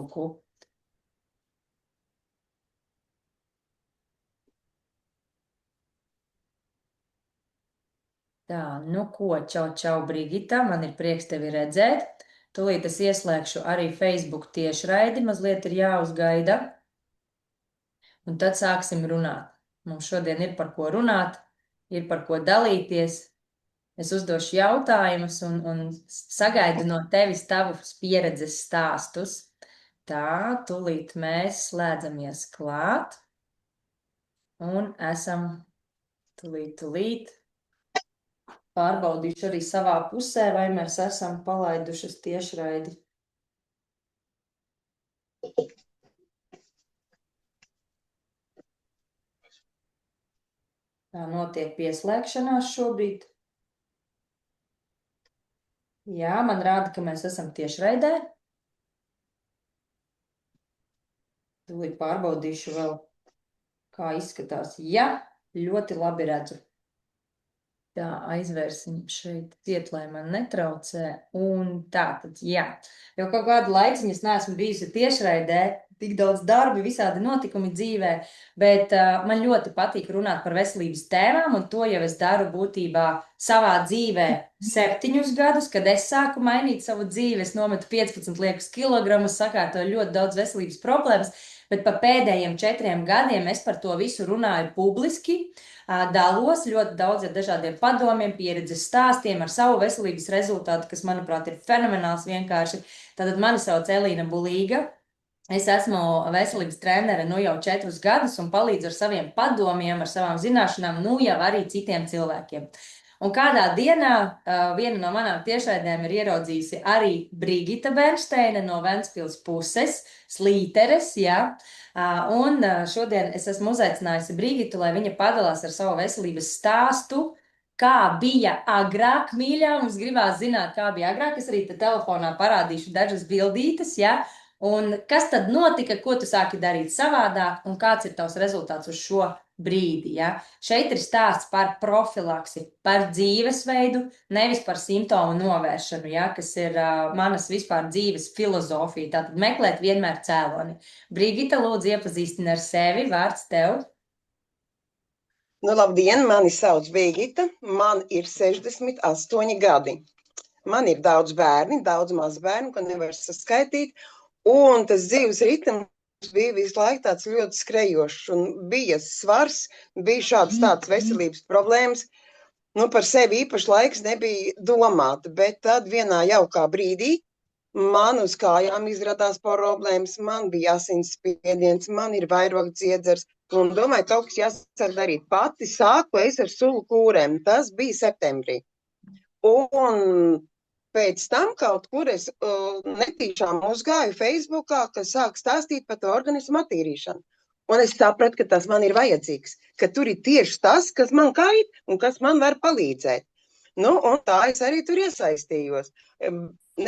Facebooku. Tā, nu ko, čau, Brigita, man ir prieks tevi redzēt. Tūlīt es ieslēgšu arī Facebook tiešraidi, mazliet ir jāuzgaida. Un tad sāksim runāt. Mums šodien ir par ko runāt, ir par ko dalīties. Es uzdošu jautājumus un sagaidu no tevis tavus pieredzes stāstus. Tā, tūlīt mēs slēdzamies klāt un esam tūlīt. Pārbaudīšu arī savā pusē, vai mēs esam palaidušas tiešraidi. Tā notiek pieslēgšanās šobrīd. Jā, man rāda, ka mēs esam tiešraidē. Tūlīt pārbaudīšu vēl, kā izskatās. Jā, ļoti labi redzu. Tā, aizvērsim šeit ciet, lai man netraucē. Un tā tad, jā. Jau kaut kādu laiciņu es neesmu bijusi tiešraidē, tik daudz darbi, visādi notikumi dzīvē, bet man ļoti patīk runāt par veselības tēmām, un to jau es daru būtībā savā dzīvē 7 gadus, kad es sāku mainīt savu dzīvi. Es nometu 15 liekus kilogramus, sakārtoju ļoti daudz veselības problēmas, bet pa pēdējiem 4 gadiem es par to visu runāju publiski, dalos ļoti daudz ar dažādiem padomiem, pieredzes stāstiem, ar savu veselības rezultātu, kas, manuprāt, ir fenomenāls vienkārši. Tātad mani sauc Elīna Bulīga. Es esmu veselības trenere nu jau 4 gadus un palīdzu ar saviem padomiem, ar savām zināšanām, nu jau arī citiem cilvēkiem. Un kādā dienā viena no manām tiešraidēm ir ieraudzījusi arī Brigita Bernsteine no Ventspils puses, Slīteres, jā. Un šodien es esmu uzaicinājusi Brigitu, lai viņa padalās ar savu veselības stāstu, kā bija agrāk, mīļā. Mums gribās zināt, kā bija agrāk. Es arī te telefonā parādīšu dažas bildītes, jā. Un kas tad notika, ko tu sāki darīt savādāk un kāds ir tavs rezultāts uz šo brīdi, ja? Šeit ir stāsts par profilaksi, par dzīvesveidu, nevis par simptomu novēršanu, ja? Kas ir manas vispār dzīves filozofija, tātad meklēt vienmēr cēloni. Brigita, lūdzu, iepazīstini ar sevi, vārds tev. Nu, labdien, mani sauc Brigita, man ir 68 gadi. Man ir daudz bērni, daudz mazbērnu, ko nevar saskaitīt. Un tas dzīves ritms bija visu laiku tāds ļoti skrejošs, un bija svars, bija tādas veselības problēmas. Nu, par sevi īpaši laiks nebija domāt, bet tad vienā jaukā brīdī man uz kājām izradās problēmas, man bija asinsspiediens, man ir vairogdziedzers, un domāju, kaut kas jāsāk darīt. Pati sāku es ar sulu kūrēm, tas bija septembrī. Un pēc tam kaut kur es netīšām uzgāju Facebookā, kas sāk stāstīt par to organismu attīrīšanu. Un es sapratu, ka tas man ir vajadzīgs, ka tur ir tieši tas, kas man kait un kas man var palīdzēt. Nu, un tā es arī tur iesaistījos.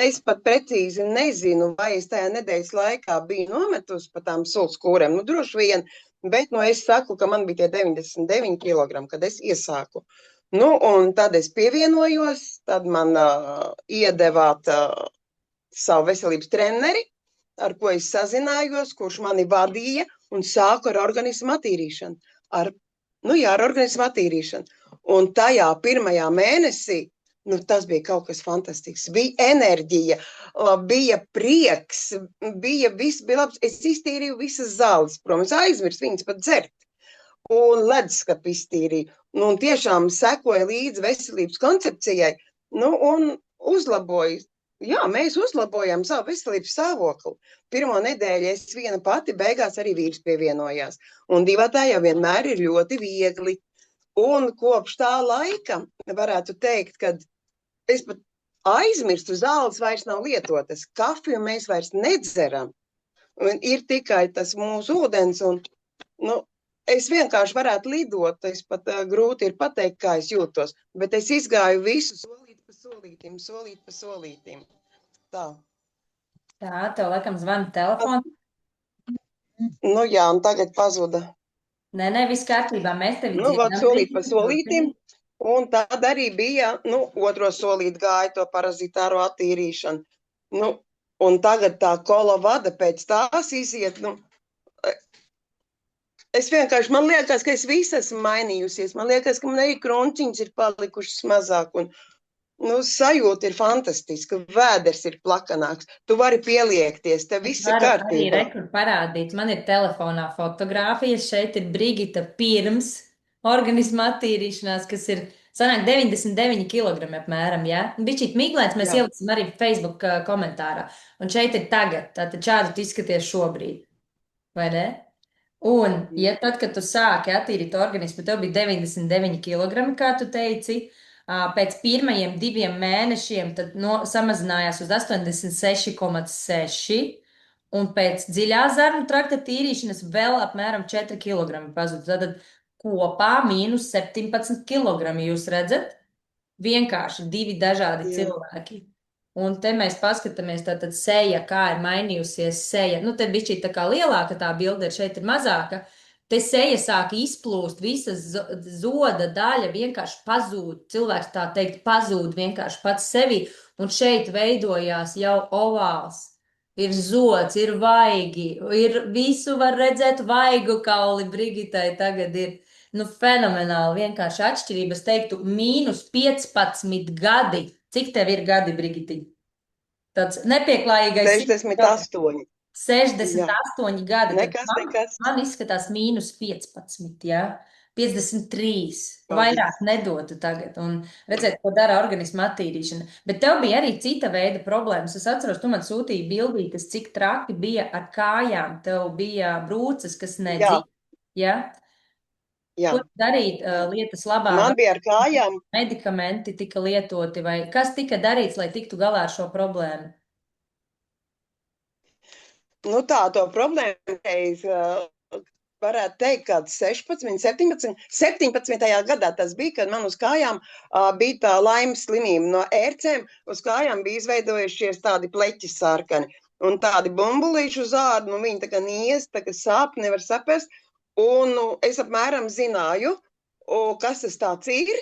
Es pat precīzi nezinu, vai es tajā nedēļas laikā biju nometusi pa tām sulas kūrēm. Nu, droši vien, bet es saku, ka man bija tie 99 kilogrami, kad es iesāku. Nu, un tad es pievienojos, tad man iedevāt savu veselības treneri, ar ko es sazinājos, kurš mani vadīja un sāku ar organismu attīrīšanu. Ar organismu attīrīšanu. Un tajā pirmajā mēnesī, tas bija kaut kas fantastisks. Bija enerģija, bija prieks, viss bija labs. Es iztīrīju visas zāles, protams, aizmirsu viņas pat dzert. Un leduskapu iztīrīju. Un tiešām sekoja līdzi veselības koncepcijai, un uzlaboju. Jā, mēs uzlabojam savu veselības stāvokli. Pirmo nedēļu es viena pati, beigās arī vīrs pievienojās. Un divatā jau vienmēr ir ļoti viegli. Un kopš tā laika varētu teikt, ka es pat aizmirstu, zāles vairs nav lietotas. Kafiju mēs vairs nedzeram. Un ir tikai tas mūsu ūdens un, es vienkārši varētu lidot, es pat grūti ir pateikt, kā es jūtos, bet es izgāju visu solīt pa solītim. Tā. Tā, tev laikam zvana telefons. Nu jā, un tagad pazuda. Nē, viss kārtībā, mēs tevi dzirdam. Solīt pa solītim, un tad arī bija, otro solīt gāja to parazitāro attīrīšanu. un tagad tā kola vada pēc tās iziet, nu, es vienkārši, man liekas, ka es visu esmu mainījusies. Man liekas, ka man arī krončiņas ir palikušas mazāk. Un, nu, sajūta ir fantastiska. Vēders ir plakanāks. Tu vari pieliekties, tev viss ir Varu arī kārtībā. rekur parādīt. Man ir telefonā fotogrāfijas. Šeit ir Brigita pirms organisma attīrīšanās, kas ir sanāk 99 kg apmēram, ja? Bišķīt miglēts, mēs Jā. ieliksim arī Facebook komentārā. Un šeit ir tagad. Tātad šādi tu izskaties šobrīd. Vai ne? Un, ja tad, kad tu sāki attīrīt organismu, tev bija 99 kg, kā tu teici, pēc pirmajiem 2 mēnešiem tad samazinājās uz 86,6, un pēc dziļā zarnu trakta tīrīšanas vēl apmēram 4 kg pazuda. Tad kopā mīnus 17 kg. Jūs redzat? Vienkārši 2 dažādi Jā. cilvēki. Un te mēs paskatāmies, tātad seja, kā ir mainījusies seja. Nu, te bišķī tā kā lielāka tā bilde ir, šeit ir mazāka. Te seja sāk izplūst, visa zoda daļa vienkārši pazūd. Cilvēks tā teikt pazūd vienkārši pats sevi. Un šeit veidojās jau ovāls. Ir zods, ir vaigi, ir visu var redzēt vaigu kauli Brigitai tagad ir. Nu, fenomenāli vienkārši atšķirības, teiktu, mīnus 15 gadi. Cik tev ir gadi, Brigiti? Tāds nepieklājīgais 68. 68 gadi. Nekas, nekas. Man izskatās mīnus 15, jā. 53. Vairāk nedotu tagad. Un redzēt, ko dara organisma attīrīšana. Bet tev bija arī cita veida problēmas. Es atceros, tu man sūtīji bildītes, cik traki bija ar kājām. Tev bija brūces, kas nedzīja. Jā. Jā. Ko darīt lietas labā? Man bija ar kājām. Medikamenti tika lietoti vai kas tika darīts, lai tiktu galā ar šo problēmu? Nu tā, to problēmu varētu teikt, kad 17. gadā tas bija, kad man uz kājām bija tā laimes slimība. No ērcēm uz kājām bija izveidojušies tādi pleķi sarkani un tādi bumbulīši uz ādu, nu viņi tā kā nies, tā kā sāp, nevar saprast. Un es apmēram zināju, kas tas tāds ir,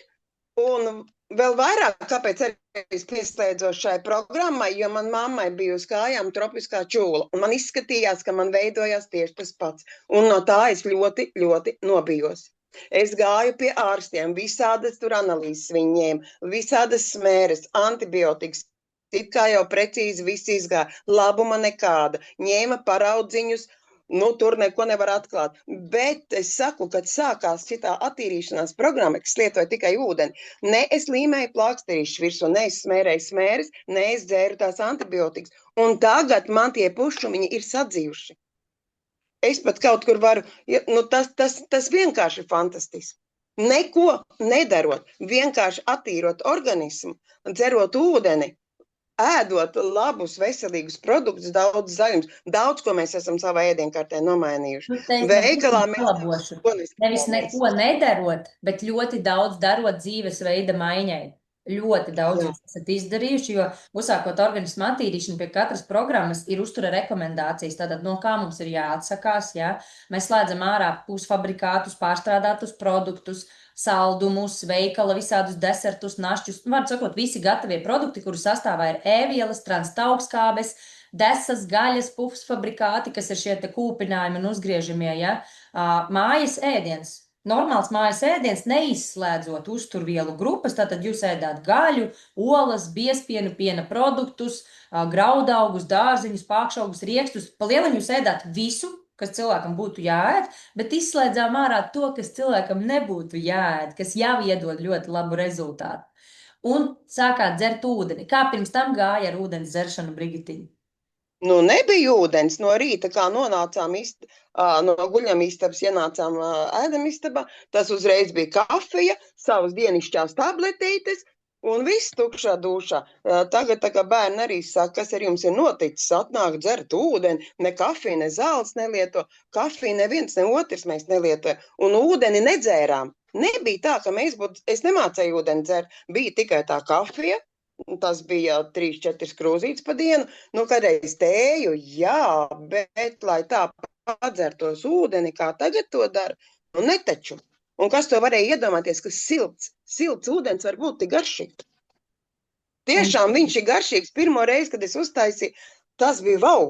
un vēl vairāk, kāpēc arī es pieslēdzos šai programmai, jo man mammai bija uz kājām tropiskā čūla, un man izskatījās, ka man veidojās tieši tas pats, un no tā es ļoti, ļoti nobijos. Es gāju pie ārstiem, visādas tur analīzes viņiem, visādas smēres, antibiotikas, it kā jau precīzi viss izgāja, labuma nekāda, ņēma paraudziņus, nu, tur neko nevar atklāt. Bet es saku, kad sākās šitā attīrīšanās programma, kas lietoja tikai ūdeni, ne es līmēju plāksterīšus virsū, ne es smērēju smēres, ne es dzēru tās antibiotikas. Un tagad man tie pušumiņi ir sadzījuši. Es pat kaut kur varu, nu, tas vienkārši ir fantastiski. Neko nedarot, vienkārši attīrot organismu, dzerot ūdeni, ēdot labus, veselīgus produktus, daudz zaļums, daudz, ko mēs esam savā ēdienkartē nomainījuši. Veikalā mēs nevis neko nedarot, bet ļoti daudz darot dzīvesveida maiņai. Ļoti daudz jūs esat izdarījuši, jo uzsākot organismu attīrīšanu pie katras programmas ir uztura rekomendācijas, tātad no kā mums ir jāatsakās, jā. Mēs slēdzam ārā pusfabrikātus, pārstrādātus produktus, saldumus, veikala, visādus desertus, našķus, var sakot, visi gatavie produkti, kuru sastāvā ir ēvielas, transtaugskābes, desas, gaļas, pusfabrikāti, kas ir šie te kūpinājumi un uzgriežamie, ja? Mājas ēdiens. Normāls mājas ēdiens neizslēdzot uzturvielu grupas, tātad jūs ēdāt gaļu, olas, biezpienu, piena produktus, graudaugus, dārziņus, pākšaugus, riekstus. Pa lielam jūs ēdāt visu, kas cilvēkam būtu jāēd, bet izslēdzām ārā to, kas cilvēkam nebūtu jāēd, kas jau iedod ļoti labu rezultātu. Un sākāt dzert ūdeni. Kā pirms tam gāja ar ūdens dzeršanu, Brigitiņa? Nu, nebija ūdens. No rīta, kā nonācām no guļamistabas, ienācām ēdamistabā, tas uzreiz bija kafija, savas dienišķās tabletītes un viss tukšā dušā. Tagad tā kā bērni arī saka, kas ar jums ir noticis, atnāk dzert ūdeni, ne kafiju, ne zāles nelieto, kafiju neviens, ne otrs mēs nelietojam, un ūdeni nedzērām. Nebija tā, ka es nemācēju ūdeni dzert, bija tikai tā kafija. Tas bija 3-4 krūzītes pa dienu, nu, kādreiz tēju, jā, bet, lai tā padzertos ūdeni, kā tagad to dara, nu, netaču. Un kas to varēja iedomāties, ka silts ūdens var būt tik garšīgs. Tiešām viņš ir garšīgs. Pirmo reizi, kad es uztaisīju tas bija vau.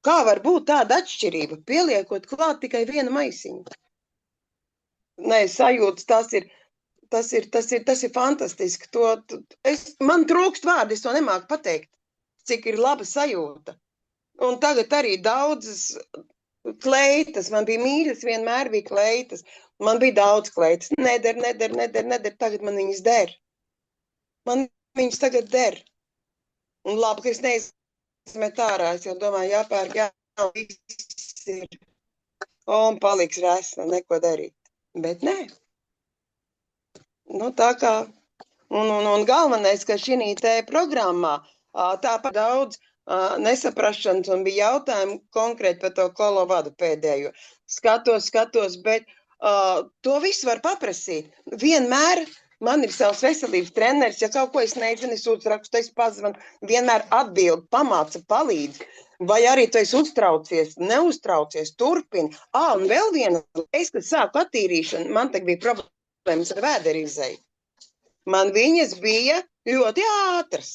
Kā var būt tāda atšķirība, pieliekot klāt tikai vienu maisiņu? Nē, sajūtas, tas ir fantastiski. Man trūkst vārdi, es to nemāku pateikt, cik ir laba sajūta. Un tagad arī daudzas kleitas, man bija mīļas, vienmēr bija kleitas. Man bija daudz kleitas. Neder. Tagad man viņas der. Man viņas tagad der. Un labi, ka es neizmet ārā. Es jau domāju, jāpērk, viss ir. Un paliks resna, neko darīt. Bet nē. Nu, tā kā. Un galvenais, ka šī te programmā tāpat daudz nesaprašanas un bija jautājumi konkrēti par to kolovadu pēdējo. Skatos, bet to visu var paprasīt. Vienmēr man ir savs veselības treneris, ja kaut ko es nezinu, es uzrakstu, es pazvanu, vienmēr atbildu, pamāca, palīdz. Vai arī tu esi uztraucies, neuztraucies, turpini. Un vēl viena, es, kad sāku attīrīšanu, man tagad bija problēmas ar vēderizēju. Man viņas bija ļoti ātras.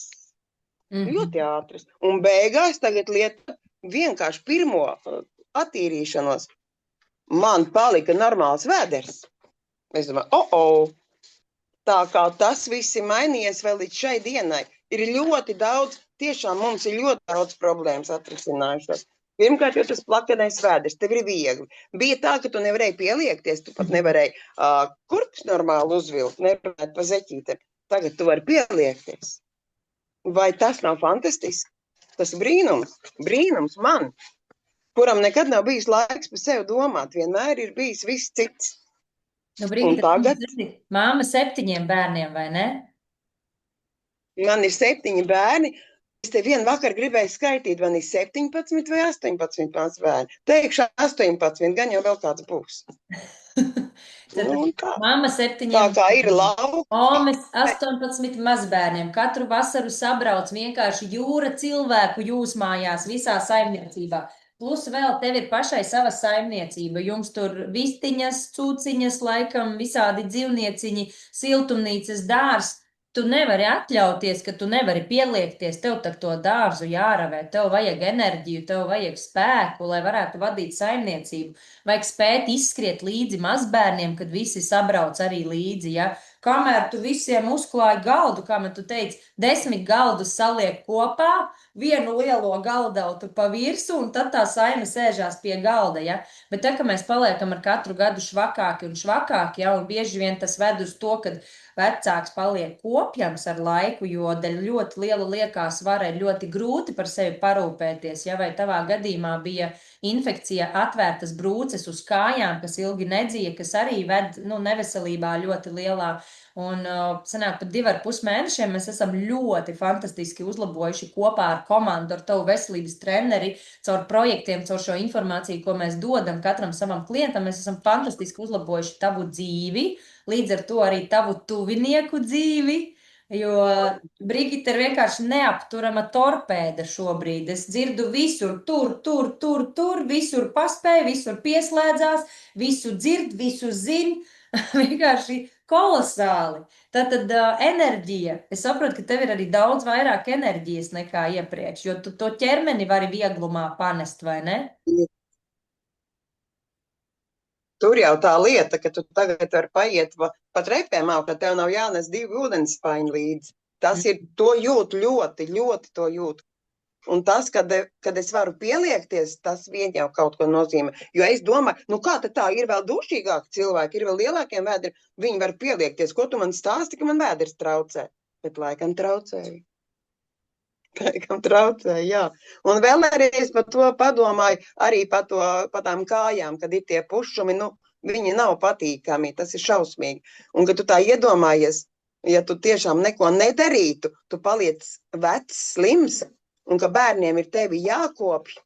Ļoti ātras. Un beigās tagad lieta vienkārši pirmo attīrīšanos. Man palika normāls vēders. Es domāju, tā kā tas viss ir mainījies vēl līdz šai dienai. Ir ļoti daudz, tiešām mums ir ļoti daudz problēmas atrisinājušās. Pirmkārt, jo tas plakanais vēders, tev ir viegli. Bija tā, ka tu nevarēji pieliekties, tu pat nevarēji kurpes normāli uzvilkt, nevarētu pa zeķītēm. Tagad tu vari pieliekties. Vai tas nav fantastiski? Tas ir brīnums man, kuram nekad nav bijis laiks par sevi domāt, vienmēr ir bijis viss cits. Nu, Brigita, tagad māma 7 bērniem, vai ne? Man ir 7 bērni. Es te vienu vakar gribēju skaitīt, man ir 17 vai 18 bērni. Teikšu 18, gan jau vēl kāds būs. Māma 7. Tā kā ir lauka. Omes 18 mazbērniem. Katru vasaru sabrauc vienkārši jūra cilvēku jūs mājās visā saimniecībā. Plus vēl tev ir pašai sava saimniecība. Jums tur vistiņas, cūciņas, laikam visādi dzīvnieciņi, siltumnīcas, dārs. Tu nevari atļauties, ka tu nevari pieliekties, tev tak to dārzu jāravē, tev vajag enerģiju, tev vajag spēku, lai varētu vadīt saimniecību. Vajag spēt izskriet līdzi mazbērniem, kad visi sabrauc arī līdzi, ja? Kamēr tu visiem uzklāji galdu, kā man tu teici, 10 galdus saliek kopā, vienu lielo galdautu pa virsu, un tad tā saime sēžās pie galda, ja? Bet tā, ka mēs paliekam ar katru gadu švakāki un švakāki, ja? Un bieži vien tas ved uz to, kad vecāks paliek kopjams ar laiku, jo dēļ ļoti liela liekā svara ir ļoti grūti par sevi parūpēties, ja? Vai tavā gadījumā bija infekcija atvērtas brūces uz kājām, kas ilgi nedzija, kas arī ved neveselībā ļoti lielā. Un sanāk, pat 2,5 mēnešiem mēs esam ļoti fantastiski uzlabojuši kopā ar komandu, ar tavu veselības treneri, caur projektiem, caur šo informāciju, ko mēs dodam katram savam klientam. Mēs esam fantastiski uzlabojuši tavu dzīvi, līdz ar to arī tavu tuvinieku dzīvi, jo Brigita ir vienkārši neapturama torpēda šobrīd. Es dzirdu visur, tur, visur paspēj, visur pieslēdzās, visu dzird, visu zin, vienkārši kolosāli. Tātad enerģija. Es saprotu, ka tev ir arī daudz vairāk enerģijas nekā iepriekš, jo tu to ķermeni vari vieglumā panest, vai ne? Tur jau tā lieta, ka tu tagad vari paiet pa trepēm augšā, tev nav jānes 2 ūdenspaiņi līdzi. Tas ir, to jūtu ļoti to jūtu. Un tas, kad es varu pieliekties, tas vien jau kaut ko nozīmē. Jo es domāju, kā tad tā ir vēl dušīgāki cilvēki, ir vēl lielākiem vēdri, viņi var pieliekties. Ko tu man stāsti, ka man vēders traucē? Bet laikam traucēja. Jā. Un vēl arī es par to padomāju, arī par tām kājām, kad ir tie pušumi, viņi nav patīkami, tas ir šausmīgi. Un kad tu tā iedomājies, ja tu tiešām neko nedarītu, tu paliec vecs, slims, un ka bērniem ir tevi jākopj,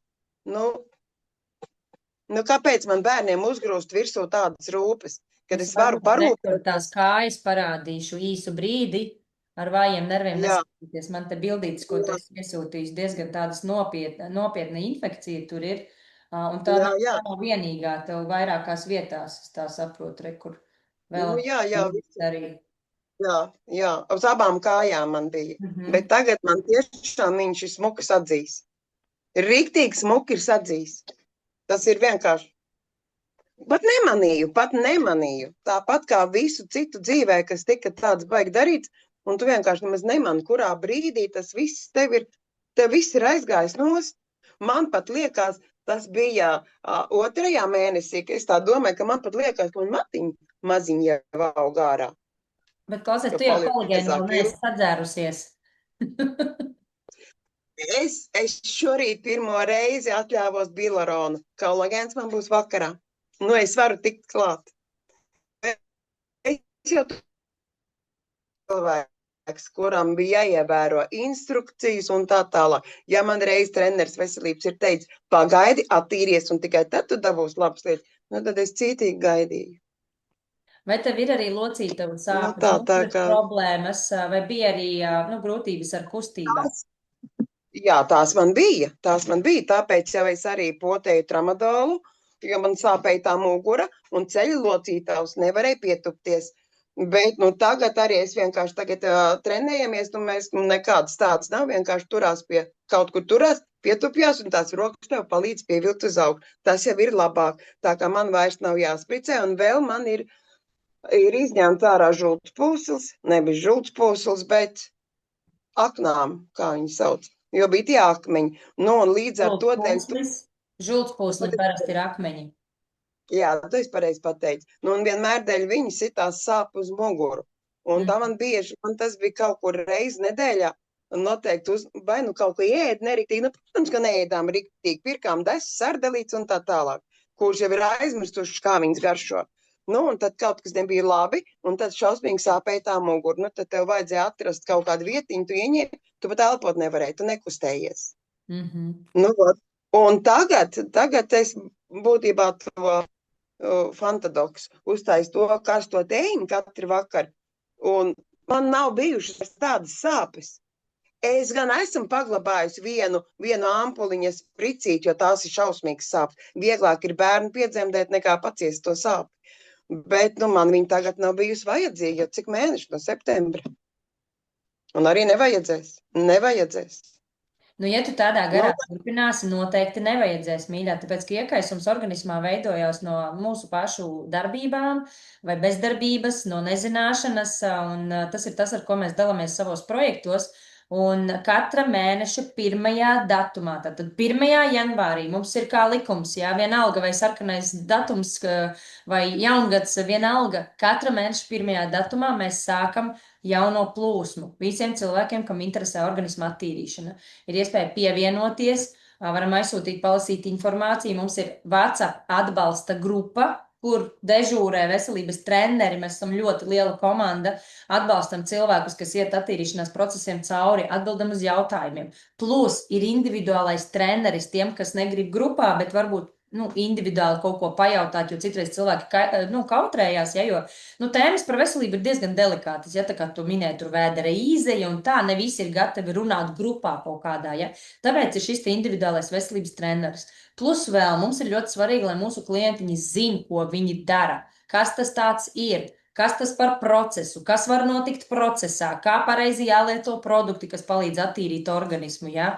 kāpēc man bērniem uzgrūst virsū tādas rūpes, kad es varu parūpēt? Tās kājas parādīšu īsu brīdi, ar vājiem nerviem nesatīties. Man te bildītas, ko tu esi iesūtījis, diezgan tādas nopietna infekcija tur ir, un tā nav vienīgā, tev vairākās vietās, es tā saprotu, kur vēl arī. Jā, uz abām kājām man bija. Bet tagad man tiešām viņš ir smukas atzīs. Riktīgi smuki ir sadzījis. Tas ir vienkārši. Pat nemanīju. Tāpat kā visu citu dzīvē, kas tika tāds baigi darīts, un tu vienkārši nemaz nemani, kurā brīdī tas viss tev viss ir aizgājis nost. Man pat liekas, tas bija 2. mēnesī, ka es tā domāju, ka man pat liekas, ka man matiņa maziņa jau aug ārā. Bet, klausies, tu jau kolēģiem vēl neesi sadzērusies. Es šorīt pirmo reizi atļāvos bilaronu. Kolagēns man būs vakarā. Nu, es varu tikt klāt. Es jau cilvēks, kuram bija jāievēro instrukcijas un tā tālāk. Ja man reiz treneris veselības ir teicis, pagaidi, attīries un tikai tad tu dabūsi labas lietas, nu tad es cītīgi gaidīju. Vai tev ir arī locītavu sāpes, problēmas, vai bija arī grūtības ar kustībām? Jā, tās man bija, tāpēc jau es arī potēju tramadolu, jo man sāpēja tā mugura un ceļu locītavs nevarēja pietupties. Bet, tagad arī es vienkārši trenējamies, mēs nekādas tādas nav, vienkārši turās pie kaut kur turās, pietupjās un tās rokas tev palīdz pievilkt uz augšu. Tas jau ir labāk, tā kā man vairs nav jāspricē un vēl man ir izņemts ārā žultspūsls, nevis žultspūsls, bet aknām, kā viņi sauc. Jo bija tie akmeņi. Nu, un līdz ar to... Žultspūslim parasti ir akmeņi. Jā, tu esi pareizi pateicis. Nu, un vienmēr dēļ viņi sitās sāp uz muguru. Un tā man tas bija kaut kur reiz nedēļā. Noteikti vai kaut ko ēd neriktīgi. Nu, protams, ka neēdām riktīgi. Pirkām desas, sardelītes un tā tālāk. Kurš jau ir aizmirstuši, kā viņas garšo. Nu, un tad kaut kas nebija labi, un tad šausmīgi sāpēja tā mugura. Nu, tad tev vajadzēja atrast kaut kādu vietiņu, tu ieņēmi, tu pat elpot nevarēji, tu nekustējies. Nu, un tagad es būtībā to Fantadoks uztais to karsto tējiņu katru vakaru, un man nav bijušas tādas sāpes. Es gan esmu paglabājusi vienu ampuliņu spricīt, jo tās ir šausmīgas sāpes. Vieglāk ir bērnu piedzemdēt nekā paciest to sāpi. Bet, man viņa tagad nav bijusi vajadzīga, jo cik mēneši no septembra. Un arī nevajadzēs. Nu, ja tu tādā garā turpināsi, noteikti nevajadzēs, mīļā, tāpēc, ka iekaisums organismā veidojās no mūsu pašu darbībām vai bezdarbības, no nezināšanas, un tas ir tas, ar ko mēs dalāmies savos projektos. Un katra mēneša 1. datumā, tātad 1. janvārī mums ir kā likums, jā, vienalga vai sarkanais datums vai jaungads, vienalga, katra mēneša 1. datumā mēs sākam jauno plūsmu. Visiem cilvēkiem, kam interesē organisma attīrīšana, ir iespēja pievienoties, varam aizsūtīt, palasīt informāciju. Mums ir WhatsApp atbalsta grupa, kur dežūrē veselības treneri, mēs esam ļoti liela komanda, atbalstam cilvēkus, kas iet attīrīšanās procesiem cauri, atbildam uz jautājumiem. Plus ir individuālais treneris tiem, kas negrib grupā, bet varbūt individuāli kaut ko pajautāt, jo citreiz cilvēki kautrējās, ja, jo tēmas par veselību ir diezgan delikātas, ja, tā kā tu minēji, tur vēdera īzeja un tā, ne visi ir gatavi runāt grupā kaut kādā, ja. Tāpēc ir šis individuālais veselības treneris. Plus vēl mums ir ļoti svarīgi, lai mūsu klientiņi zina, ko viņi dara, kas tas tāds ir, kas tas par procesu, kas var notikt procesā, kā pareizi jālieto produkti, kas palīdz attīrīt organismu, ja.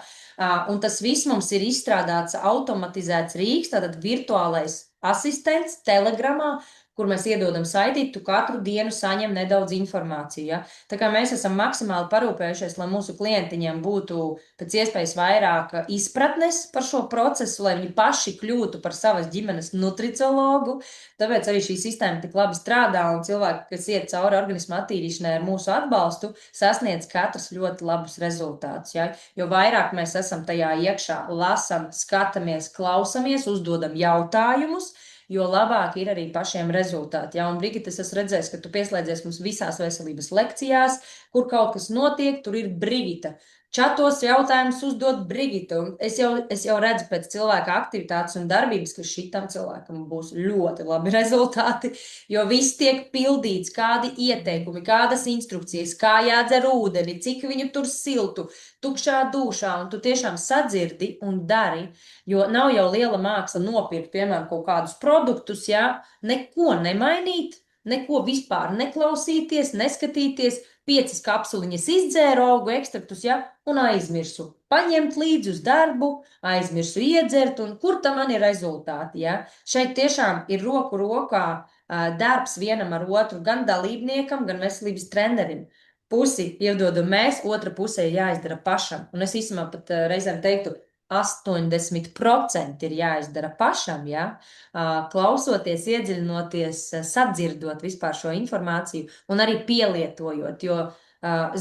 Un tas viss mums ir izstrādāts automatizēts rīks, tātad virtuālais asistents Telegramā, kur mēs iedodam saitīt, tu katru dienu saņem nedaudz informāciju. Ja? Tā kā mēs esam maksimāli parūpējušies, lai mūsu klientiņiem būtu pēc iespējas vairāk izpratnes par šo procesu, lai viņi paši kļūtu par savas ģimenes nutriciologu. Tāpēc arī šī sistēma tik labi strādā, un cilvēki, kas iet cauri organismu attīrīšanai ar mūsu atbalstu, sasniedz katrs ļoti labus rezultātus. Ja? Jo vairāk mēs esam tajā iekšā, lasam, skatāmies, klausamies, uzdodam jautājumus, jo labāk ir arī pašiem rezultāti. Ja? Un, Brigita, es esmu redzējis, ka tu pieslēdzies mums visās veselības lekcijās, kur kaut kas notiek, tur ir Brigita. Čatos jautājumus uzdot Brigita. Un es jau redzu pēc cilvēka aktivitātes un darbības, ka šitam cilvēkam būs ļoti labi rezultāti, jo viss tiek pildīts, kādi ieteikumi, kādas instrukcijas, kā jādzer ūdeni, cik viņu tur siltu, tukšā dūšā, un tu tiešām sadzirdi un dari, jo nav jau liela māksla nopirkt, piemēram, kaut kādus produktus, ja, neko nemainīt, neko vispār neklausīties, neskatīties, 5 kapsuliņas izdzēru augu ekstraktus, ja, un aizmirsu paņemt līdzi uz darbu, aizmirsu iedzert, un kur tam man ir rezultāti, ja. Šeit tiešām ir roku rokā darbs vienam ar otru, gan dalībniekam, gan veselības trenerim. Pusi iedodam mēs, otra pusē ir jāizdara pašam, un es īstenībā pat reizēm teiktu, 80% ir jāizdara pašam, ja, klausoties, iedziļinoties, sadzirdot vispār šo informāciju un arī pielietojot, jo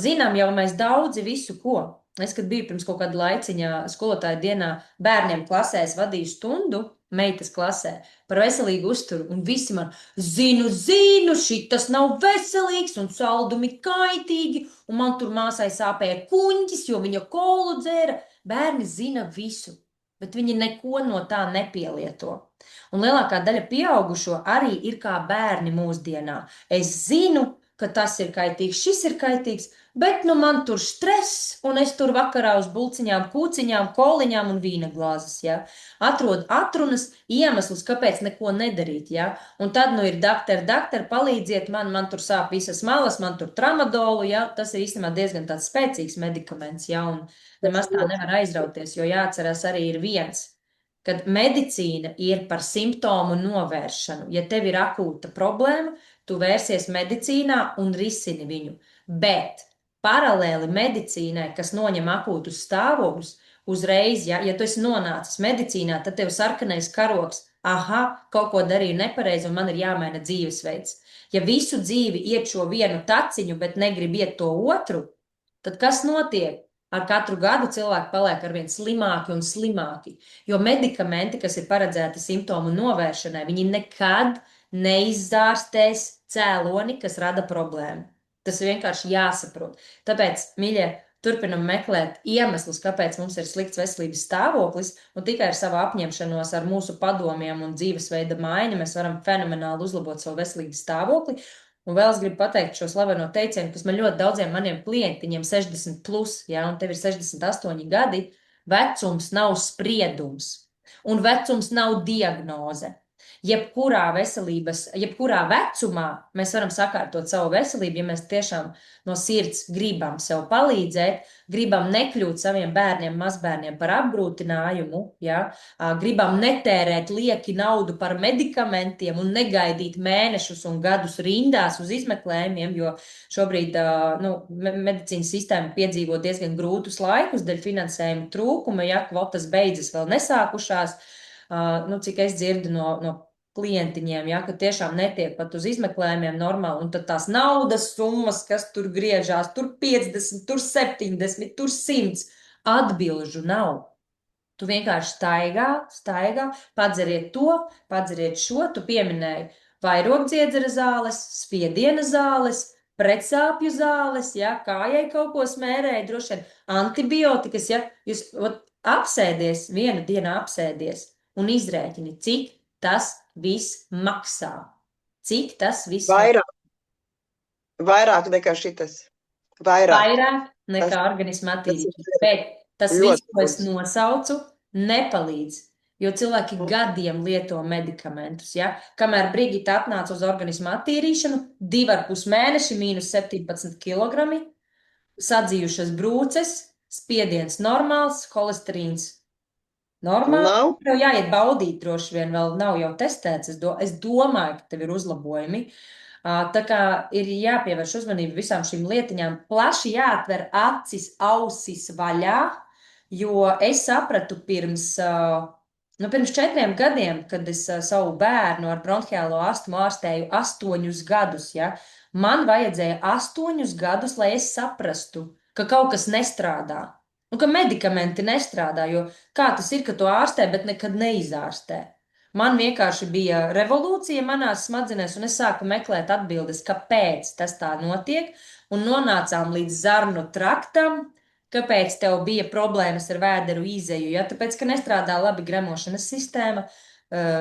zinām jau mēs daudzi visu ko. Es, kad biju pirms kaut kāda laiciņa skolotāja dienā bērniem klasēs vadīju stundu, meitas klasē, par veselīgu uzturu, un visi man zinu, šitas nav veselīgs un saldumi kaitīgi, un man tur māsai sāpēja kuņģis, jo viņa kolu dzēra. Bērni zina visu, bet viņi neko no tā nepielieto. Un lielākā daļa pieaugušo arī ir kā bērni mūsdienā. Es zinu, ka tas ir kaitīgs, šis ir kaitīgs, bet nu man tur stress, un es tur vakarā uz bulciņām, kūciņām, koliņām un vīna glāzes, ja. Atrod atrunas, iemeslus, kāpēc neko nedarīt, ja. Un tad nu ir doktor, palīdziet man tur sāp visas malas, man tur tramadolu, ja. Tas ir īstenībā diezgan tāds spēcīgs medikaments, ja, un nemaz tā nevar aizrauties, jo jāatcerās arī ir viens, kad medicīna ir par simptomu novēršanu. Ja tev ir akūta problēma, tu vērsies medicīnā un risini viņu. Bet paralēli medicīnai, kas noņem akūtus stāvokļus, uzreiz, ja tu esi nonācis medicīnā, tad tev sarkanais karoks, kaut ko darīju nepareizi un man ir jāmaina dzīvesveids. Ja visu dzīvi iet šo vienu taciņu, bet negrib iet to otru, tad kas notiek? Ar katru gadu cilvēki paliek arvien slimāki un slimāki, jo medikamenti, kas ir paredzēti simptomu novēršanai, viņi nekad neizzārstēs cēloni, kas rada problēmu. Tas vienkārši jāsaprot. Tāpēc, mīļie, turpinam meklēt iemeslus, kāpēc mums ir slikts veselības stāvoklis, un tikai ar savu apņemšanos, ar mūsu padomiem un dzīvesveida maiņu mēs varam fenomenāli uzlabot savu veselības stāvokli. Un vēl es gribu pateikt šo slaveno teicienu, kas man ļoti daudziem maniem klientiņiem 60 plus, ja, un tev ir 68 gadi, vecums nav spriedums, un vecums nav diagnoze. Jebkurā vecumā mēs varam sakārtot savu veselību, ja mēs tiešām no sirds gribam sev palīdzēt, gribam nekļūt saviem bērniem, mazbērniem par apgrūtinājumu, ja? Gribam netērēt lieki naudu par medikamentiem un negaidīt mēnešus un gadus rindās uz izmeklējumiem, jo šobrīd medicīnas sistēma piedzīvo diezgan grūtus laikus dēļ finansējuma trūkuma, ja kvotas beidzas vēl nesākušās, cik es dzirdu no klientiņiem, ja, ka tiešām netiek pat uz izmeklējumiem normāli, un tad tās naudas summas, kas tur griežās, tur 50, tur 70, tur 100, atbilžu nav. Tu vienkārši staigā, padzeriet to, padzeriet šo, tu pieminēji vairogdziedzera zāles, spiediena zāles, pretsāpju zāles, ja, kājai kaut ko smērēja, droši vien antibiotikas, ja, jūs apsēdies, vienu dienu apsēdies un izrēķini, cik tas viss maksā. Cik tas viss maksā? Vairāk nekā šitas. Vairāk nekā organisma attīrīšana. Bet tas viss, ko es nosaucu, nepalīdz. Jo cilvēki gadiem lieto medikamentus. Ja? Kamēr Brigita atnāca uz organismu attīrīšanu, 2,5 mēneši, mīnus 17 kilogrami, sadzījušas brūces, spiediens normāls, holesterīns normāli. Tev jāiet baudīt droši vien, vēl nav jau testēts. Es domāju, ka tev ir uzlabojumi. Tā kā ir jāpievērš uzmanība visām šīm lietiņām. Plaši jāatver acis, ausis vaļā, jo es sapratu pirms 4 gadiem, kad es savu bērnu ar bronhiālo astmu ārstēju 8 gadus, ja, man vajadzēja 8 gadus, lai es saprastu, ka kaut kas nestrādā. Un ka medikamenti nestrādā, jo kā tas ir, ka to ārstē, bet nekad neizārstē. Man vienkārši bija revolūcija manās smadzenēs, un es sāku meklēt atbildes, kāpēc tas tā notiek, un nonācām līdz zarnu traktam, kāpēc tev bija problēmas ar vēderu izeju, ja? Tāpēc, ka nestrādā labi gremošanas sistēma,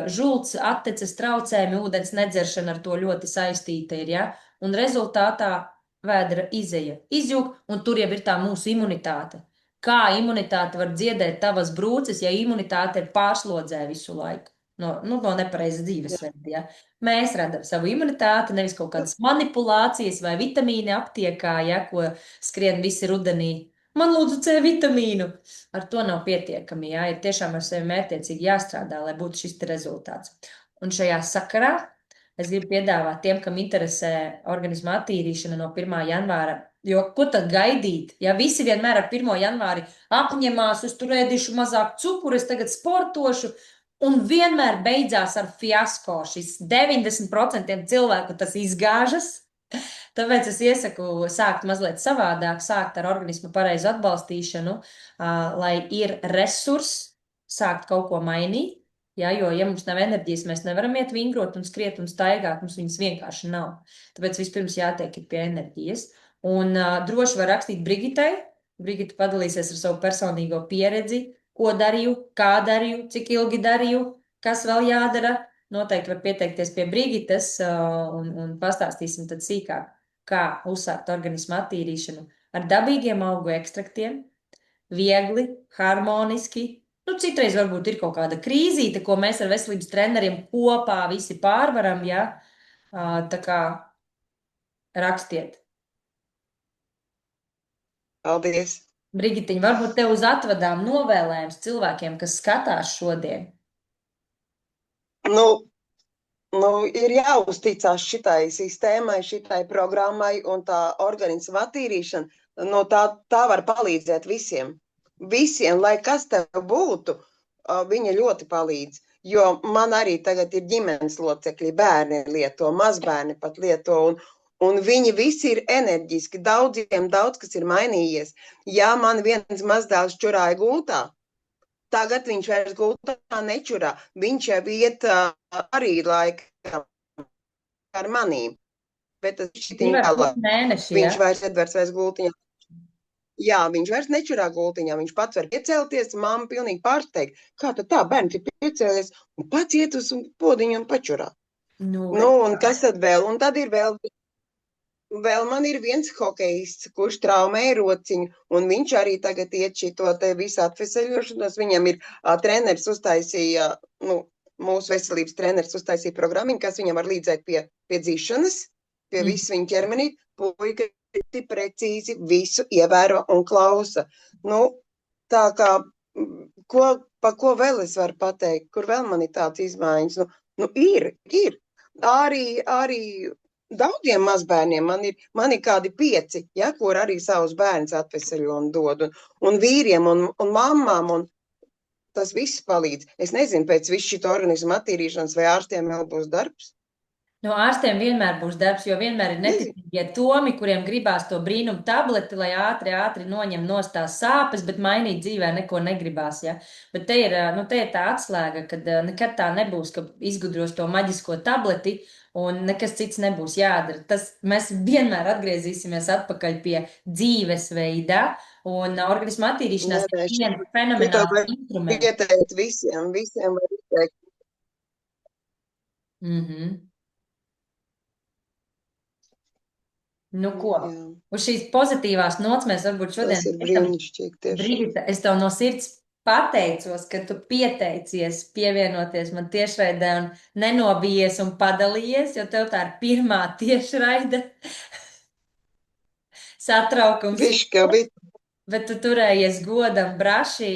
žults, atteces traucējumi, ūdens nedzeršana ar to ļoti saistīta ir, ja? Un rezultātā vēdera izeja izjūg, un tur jau ir tā mūsu imunitāte. Kā imunitāte var dziedēt tavas brūces, ja imunitāte ir pārslodzē visu laiku? no nepareizas Jā. dzīvesveida. Ja? Mēs radām savu imunitāti, nevis kaut kādas manipulācijas vai vitamīni aptiekā, ja, ko skrien visi rudenī. Man lūdzu C vitamīnu. Ar to nav pietiekami. Ja? Ir tiešām ar sevi mērķiecīgi jāstrādā, lai būtu šis te rezultāts. Un šajā sakarā es gribu piedāvāt tiem, kam interesē organisma attīrīšana no 1. janvāra. Jo ko tad gaidīt? Ja visi vienmēr ar 1. janvāri apņemās, es tur ēdīšu mazāk cukuru, es tagad sportošu, un vienmēr beidzās ar fiasko. Šis 90% cilvēku tas izgāžas. Tāpēc es iesaku sākt mazliet savādāk, sākt ar organismu pareizu atbalstīšanu, lai ir resurss sākt kaut ko mainīt. Ja, jo, ja mums nav enerģijas, mēs nevaram iet vingrot un skriet un staigāt, mums viņas vienkārši nav. Tāpēc vispirms jātiek pie enerģijas. Un droši var rakstīt Brigitai. Brigita padalīsies ar savu personīgo pieredzi, ko darīju, kā darīju, cik ilgi darīju, kas vēl jādara. Noteikti var pieteikties pie Brigitas un pastāstīsim tad sīkāk, kā uzsākt organismu attīrīšanu ar dabīgiem augu ekstraktiem, viegli, harmoniski. Nu, citreiz varbūt ir kaut kāda krīzīte, ko mēs ar veselības treneriem kopā visi pārvaram, ja? Tā kā rakstiet. Paldies! Brigitiņ, varbūt tev uz atvadām novēlējums cilvēkiem, kas skatās šodien. Nu, ir jāuzticās šitai sistēmai, šitai programmai, un tā organisma attīrīšana, tā var palīdzēt visiem. Visiem, lai kas tev būtu, viņa ļoti palīdz. Jo man arī tagad ir ģimenes locekļi, bērni lieto, mazbērni pat lieto, un viņi visi ir enerģiski. Daudziem daudz kas ir mainījies. Ja man viens mazdēls čurāja gultā, tagad viņš vairs gultā nečurā. Viņš jau iet arī laikam ar manīm. Bet tas šitiņ vēlāk. Viņš vairs Edvards vairs gultiņā. Jā, viņš vairs nečurā gultiņā. Viņš pats var piecēlties, mamma pilnīgi pārsteigta. Kā tad tā, bērns ir piecēlies un pats iet uz podiņu un pačurā. Un kas tad vēl? Un tad ir vēl man ir viens hokejists, kurš traumēja rociņu, un viņš arī tagad iet šito te visu atveseļošanos. Viņam ir treneris uztaisīja, mūsu veselības treneris uztaisīja programmiņu, kas viņam var līdzēt pie dzīšanas, pie visu viņa ķermenī. Puika precīzi visu ievēro un klausa. Tā kā, pa ko vēl es varu pateikt? Kur vēl man ir tāds izmaiņas? Ir. Arī daudziem mazbērniem, man ir kādi 5, ja, kur arī savus bērns atveseļo un dod, un vīriem un mammām, un tas viss palīdz. Es nezinu, pēc visu šito organismu attīrīšanas vai ārstiem vēl būs darbs. Ārstiem vienmēr būs darbs, jo vienmēr ir neticīgie tomi, kuriem gribās to brīnumu tableti, lai ātri noņem nost tās sāpes, bet mainīt dzīvē neko negribās. Ja? Bet te ir tā atslēga, kad nekad tā nebūs, ka izgudros to maģisko tableti un nekas cits nebūs jādara. Mēs vienmēr atgriezīsimies atpakaļ pie dzīvesveida, un organisma attīrīšanās ir viena fenomenāla instrumenta. Pieteikt visiem var izteikt. Ko? Uz šīs pozitīvās nots mēs varbūt šodien... Tas ir brīnišķīgi tiešām. Brigita, es tev no sirds pateicos, ka tu pieteicies pievienoties man tiešraidē un nenobijies un padalījies, jo tev tā ir pirmā tiešraide. Satraukums. Višķi jau bija. Bet tu turējies godam, braši,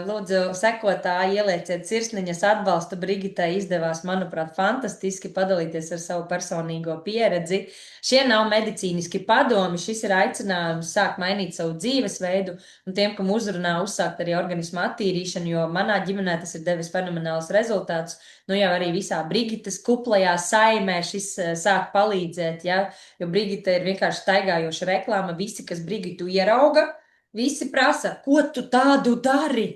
lūdzu, sekotāji, ielieciet sirsniņas atbalstu. Brigitai izdevās, manuprāt, fantastiski padalīties ar savu personīgo pieredzi. Šie nav medicīniski padomi, šis ir aicinājums sākt mainīt savu dzīvesveidu un tiem, kam uzrunā, uzsākt arī organismu attīrīšanu, jo manā ģimenē tas ir devis fenomenāls rezultāts. Jau arī visā Brigitas kuplajā saimē šis sāk palīdzēt, ja? Jo Brigita ir vienkārši staigājoša reklāma, visi, kas Brigitu ierauga, visi prasa, ko tu tādu dari?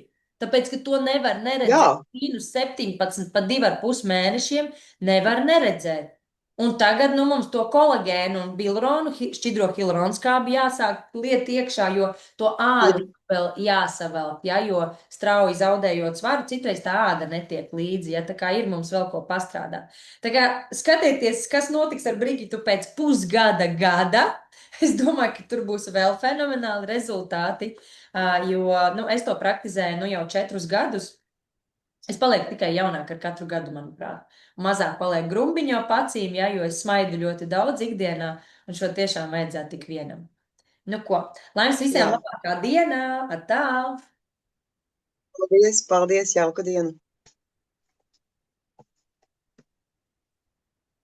Tāpēc, ka to nevar neredzēt. Mīnus 17, pa 2,5 mēnešiem nevar neredzēt. Un tagad mums to kolagēnu un bilronu, šķidro hialuronskābi jāsāk liet iekšā, jo to ādu vēl jāsavelk, ja, jo strauji zaudējot svaru, citreiz tā āda netiek līdzi, ja, tā kā ir mums vēl ko pastrādāt. Tā kā skatieties, kas notiks ar Brigitu pēc pusgada. Es domāju, ka tur būs vēl fenomenāli rezultāti, jo es to praktizēju jau 4 gadus. Es palieku tikai jaunāk ar katru gadu, manuprāt. Mazāk paliek grumbiņo pacīm, ja, jo es smaidu ļoti daudz ikdienā, un šo tiešām vajadzētu tik vienam. Nu ko, lai jums visiem Jā, labākā dienā, ar tā! paldies, paldies, jauka diena!